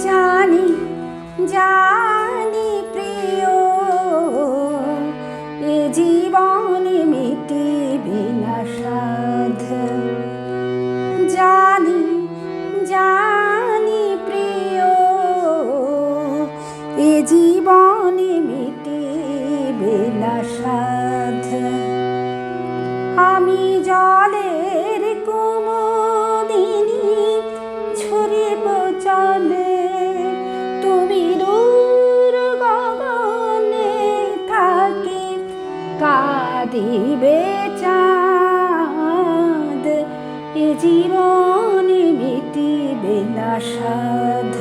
জানি জানি প্রিয়, এ জীবনে মিটিবে না সাধ। জানি জানি প্রিয়, এ জীবনে মিটিবে না সাধ। আমি জলের কুমুদিনী ছড়িব চলে, তুমি দূর গগনে থাকি কাঁদিবে চাঁদ। এ জীবনে মিটিবে না সাধ।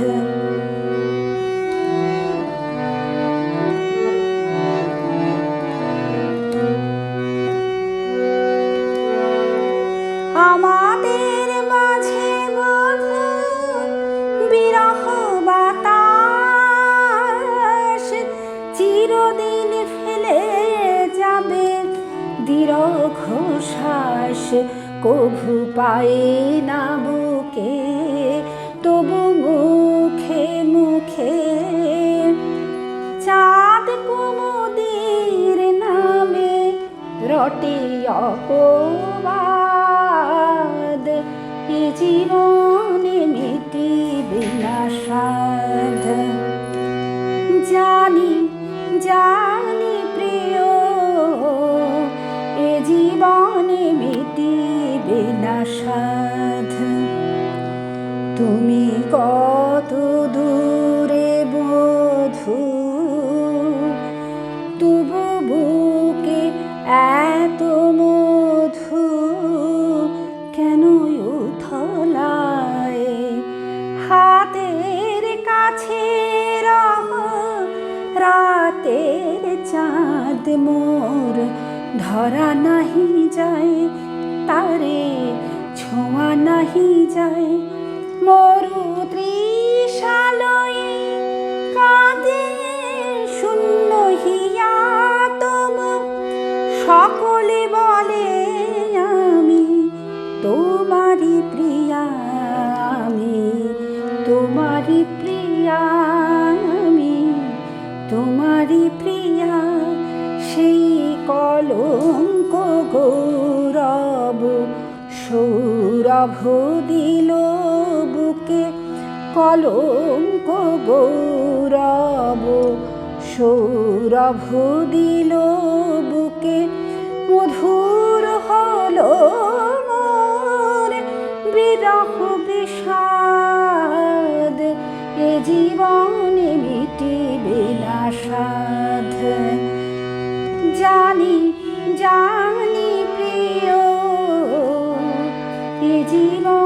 আমাদের মাঝে বধূ বিরহ বাতাস, চিরদিন ফেলে যাবে দীর্ঘ শ্বাস। কভু পায়ে না বুকে, তবু মুখে মুখে চাঁদ কুমুদির নামে রটে অপবাদ। এ জীবনে মিটিবে না সাধ। জানি জানি প্রিয়, এ জীবনে মিটিবে না সাধ। তুমি কত দূরে বধূ, তবু বুকে এত মধু কেন উথলায়। হাতের কাছে রহ রাতের চাঁদ মোর, ধরা নাহি যায় তারে ছোঁয়া নাহি যায়। মরু তৃষালয়ে কাঁদে শূন্য হিয়া তবু, সকলে বলে আমি তোমারি প্রিয়া, আমি তোমারি প্রিয়া, আমি তোমারি প্রিয়া। সেই কলঙ্ক গৌরব সৌরভ দিল বুকে, কলঙ্ক গৌরব সৌরভ দিল বুকে। মধুর হলো মোর বিরহ বিষাদ, এ জীবনে মিটিবে না সাধ। জানি জানি প্রিয়, এ জীবন